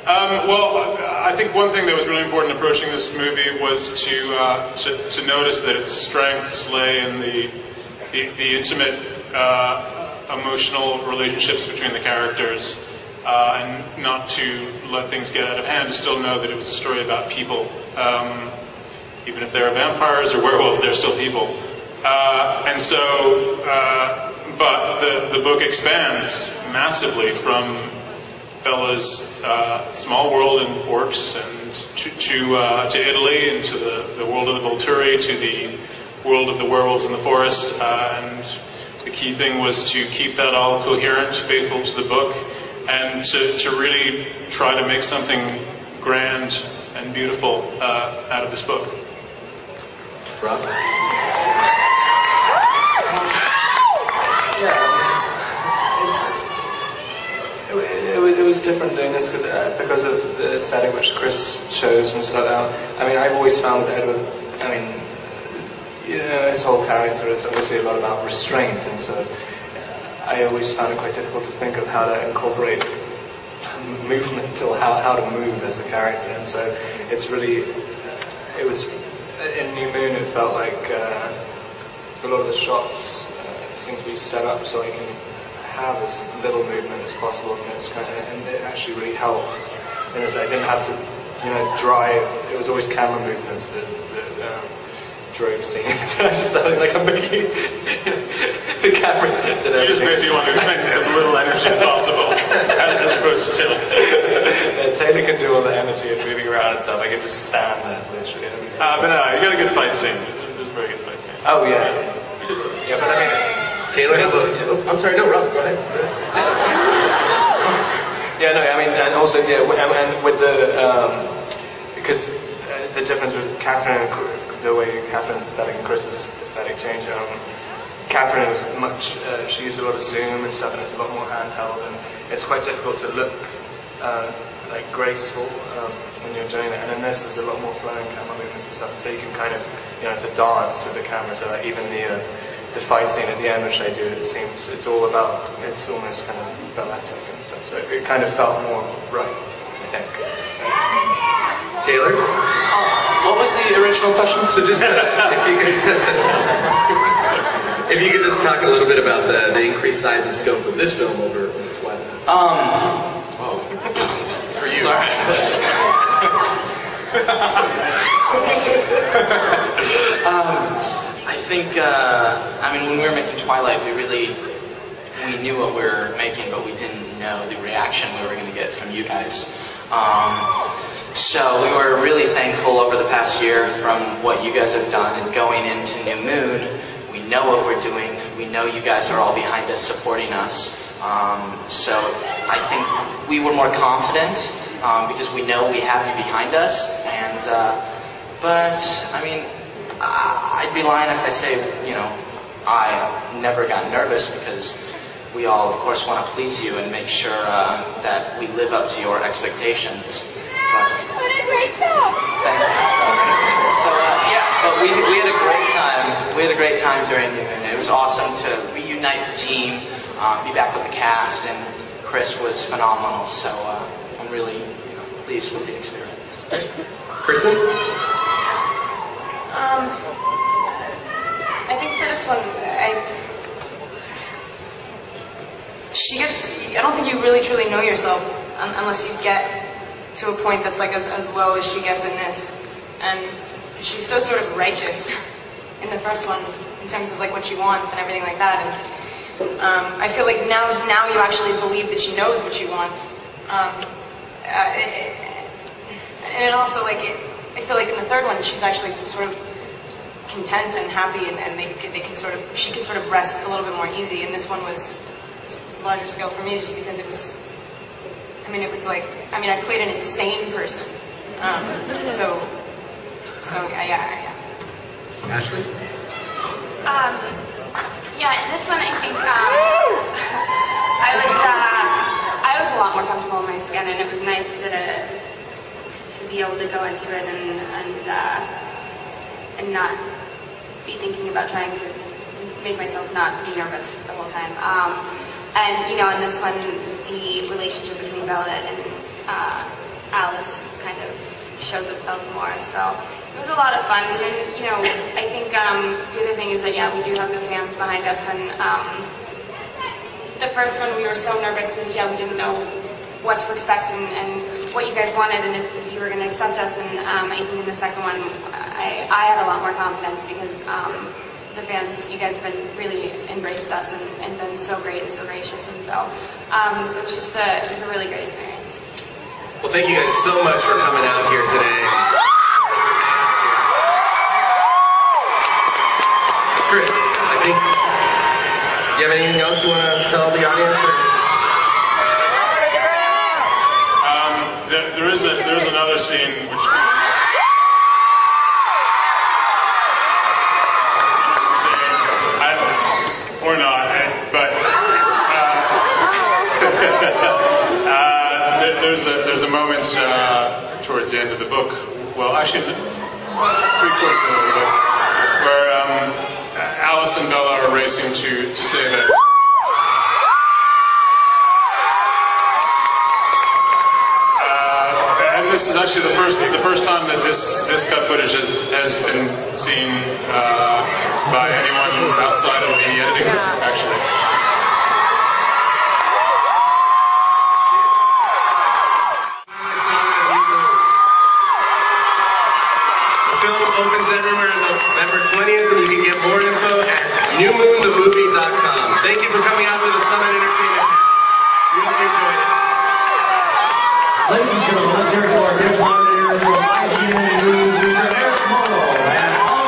Well, I think one thing that was really important approaching this movie was to notice that its strengths lay in the intimate, emotional relationships between the characters, and not to let things get out of hand, to still know that it was a story about people. Even if they're vampires or werewolves, they're still people. And so, but the book expands massively from Bella's small world in orcs and to Italy, and to the world of the Volturi, to the world of the werewolves in the forest. And the key thing was to keep that all coherent, faithful to the book, and to really try to make something grand and beautiful out of this book. Rob? It was different doing this because of the aesthetic which Chris chose and stuff. I mean, I've always found that Edward, his whole character is obviously a lot about restraint, and so I always found it quite difficult to think of how to incorporate movement or how to move as the character. And so it's really, it was, in New Moon it felt like a lot of the shots seem to be set up so I can have as little movement as possible, and it actually really helped. And I didn't have to, drive. It was always camera movements that drove scenes. I just felt like I'm making the cameras did everything. You just basically want to expend as little energy as possible, as opposed to Taylor. Taylor can do all the energy and moving around and stuff. I can just stand there, literally. But no, you got a good fight scene. It's a very good fight scene. Oh yeah. Yeah, but I mean, Taylor has a... Oh, I'm sorry, no, Rob, go ahead. Yeah, no, I mean, and also, yeah, and with the, because the difference with Catherine, the way Catherine's aesthetic and Chris's aesthetic change, Catherine was much, she used a lot of zoom and stuff, and it's a lot more handheld, and it's quite difficult to look like graceful when you're doing that. And in this, there's a lot more flowing camera movements and stuff, so you can kind of, it's a dance with the camera, so that even the fight scene at the end, which I do, it's almost kind of balletic and stuff, so it kind of felt more right, I think. Taylor? What was the original question? So just, if you could just talk a little bit about the increased size and scope of this film over Twilight. For you. Sorry. I think, when we were making Twilight, we knew what we were making, but we didn't know the reaction we were going to get from you guys. So we were really thankful over the past year from what you guys have done, and going into New Moon, we know what we're doing. We know you guys are all behind us, supporting us. So I think we were more confident because we know we have you behind us. And I'd be lying if I say, I never got nervous, because we all, of course, want to please you and make sure that we live up to your expectations. What a great job! Thank you. So, but we had a great time. We had a great time during New Moon. It was awesome to reunite the team, be back with the cast, and Chris was phenomenal. So I'm really pleased with the experience. Kristen? I think for this one, I don't think you really truly know yourself unless you get to a point that's like as low as she gets in this. And she's so sort of righteous in the first one in terms of like what she wants and everything like that. And I feel like now you actually believe that she knows what she wants. And it also I feel like in the third one she's actually sort of content and happy, and she can sort of rest a little bit more easy. And this one was larger scale for me just because it was I played an insane person. So yeah. Ashley? Yeah, in this one I think I was a lot more comfortable in my skin, and it was nice to be able to go into it and not be thinking about trying to make myself not be nervous the whole time. And in this one, the relationship between Bella Alice kind of shows itself more. So it was a lot of fun. And, you know, I think the other thing is that, yeah, we do have the fans behind us. And the first one, we were so nervous because, yeah, we didn't know what to expect and what you guys wanted and if you were going to accept us. And I think in the second one, I had a lot more confidence because the fans, you guys have been really embraced us and been so great and so gracious. And so it was just it was a really great experience. Well, thank you guys so much for coming out here today. Chris, I think, do you have anything else you want to tell the audience? There is another scene which or not, but there's a moment towards the end of the book. Well, actually, 3/4 of the book, where Alice and Bella are racing to say that. And this is actually the first time that this cut footage has been seen by anyone outside of the editing group, actually. The film opens everywhere on November 20th, and you can get more info at newmoonthemovie.com. Thank you for coming out to the Summit Entertainment. We hope you enjoyed it. Ladies and gentlemen, let's hear it for our guest moderator from IGN News, Mr. Eric Morrow, and all